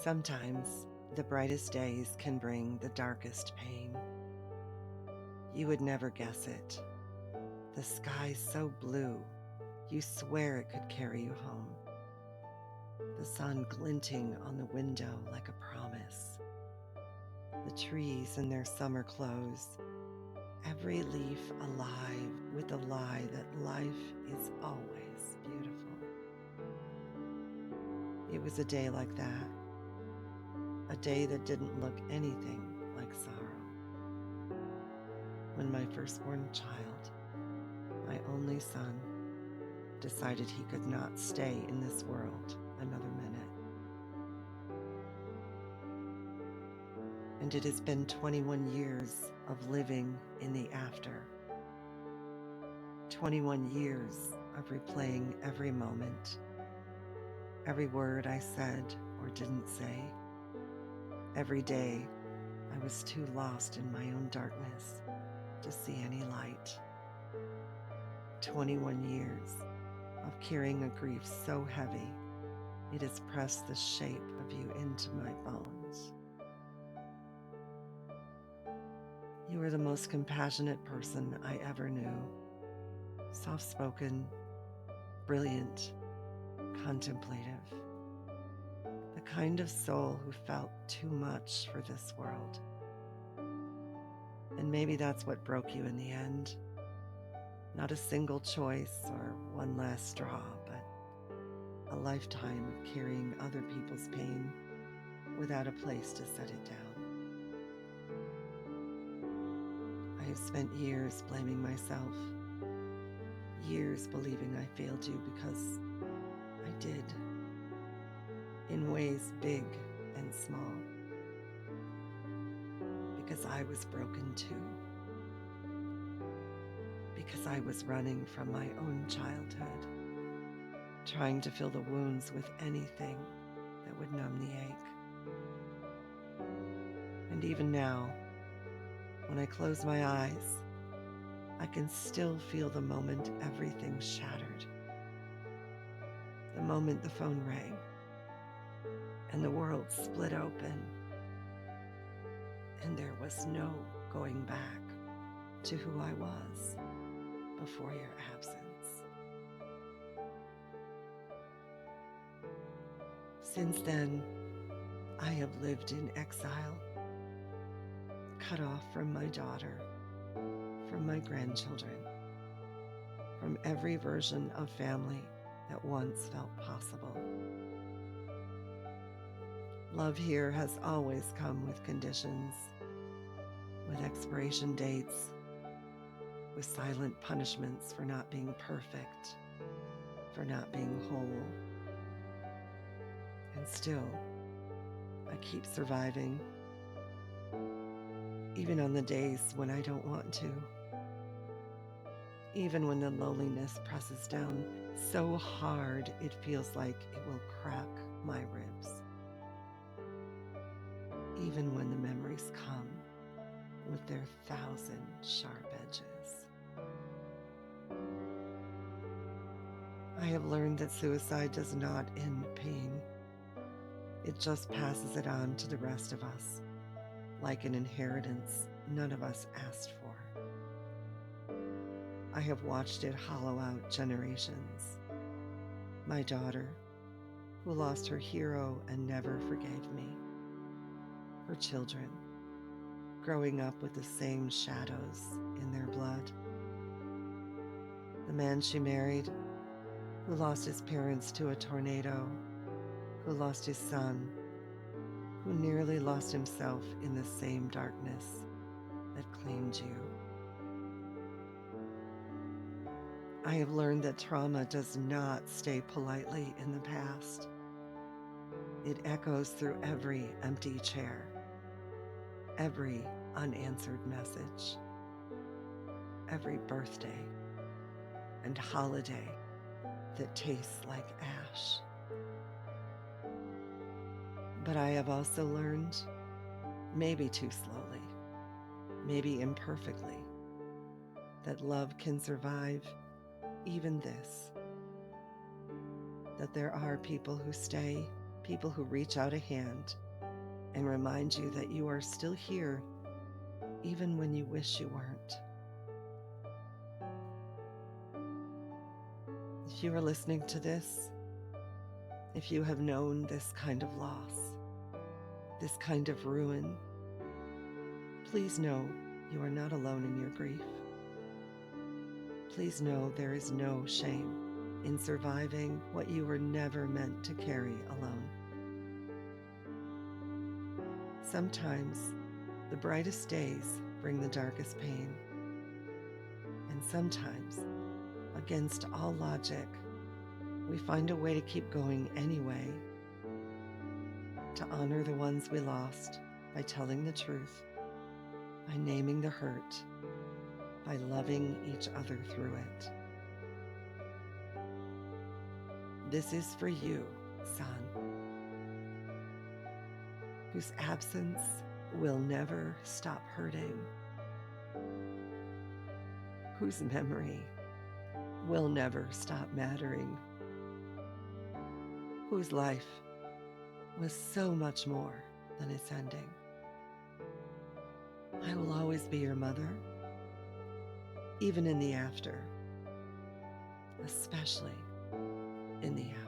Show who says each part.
Speaker 1: Sometimes the brightest days can bring the darkest pain. You would never guess it. The sky's so blue, you swear it could carry you home. The sun glinting on the window like a promise. The trees in their summer clothes, every leaf alive with the lie that life is always beautiful. It was a day like that, a day that didn't look anything like sorrow. When my firstborn child, my only son, decided he could not stay in this world another minute. And it has been 21 years of living in the after. 21 years of replaying every moment, every word I said or didn't say. Every day I was too lost in my own darkness to see any light. 21 years of carrying a grief so heavy it has pressed the shape of you into my bones. You are the most compassionate person I ever knew. Soft-spoken, brilliant, contemplative. The kind of soul who felt too much for this world. And maybe that's what broke you in the end. Not a single choice or one last straw, but a lifetime of carrying other people's pain without a place to set it down. I have spent years blaming myself, years believing I failed you because I did, in ways big and small, because I was broken too, because I was running from my own childhood, trying to fill the wounds with anything that would numb the ache. And even now, when I close my eyes, I can still feel the moment everything shattered. The moment the phone rang and the world split open and there was no going back to who I was before your absence. Since then, I have lived in exile, cut off from my daughter, from my grandchildren, from every version of family that once felt possible. Love here has always come with conditions, with expiration dates, with silent punishments for not being perfect, for not being whole. And still, I keep surviving, even on the days when I don't want to, even when the loneliness presses down so hard it feels like it will crack my ribs, even when the memories come with their 1,000 sharp edges. I have learned that suicide does not end pain. It just passes it on to the rest of us, like an inheritance none of us asked for. I have watched it hollow out generations. My daughter, who lost her hero and never forgave me. Her children, growing up with the same shadows in their blood. The man she married, who lost his parents to a tornado, who lost his son, who nearly lost himself in the same darkness that claimed you. I have learned that trauma does not stay politely in the past. It echoes through every empty chair, every unanswered message, every birthday and holiday that tastes like ash. But I have also learned, maybe too slowly, maybe imperfectly, that love can survive even this. That there are people who stay people who reach out a hand and remind you that you are still here even when you wish you weren't. If you are listening to this, if you have known this kind of loss, this kind of ruin, please know you are not alone in your grief. Please know there is no shame in surviving what you were never meant to carry alone. Sometimes the brightest days bring the darkest pain, and sometimes, against all logic, we find a way to keep going anyway, to honor the ones we lost by telling the truth, by naming the hurt, by loving each other through it. This is for you, son, whose absence will never stop hurting, whose memory will never stop mattering, whose life was so much more than its ending. I will always be your mother, even in the after, especially in the after.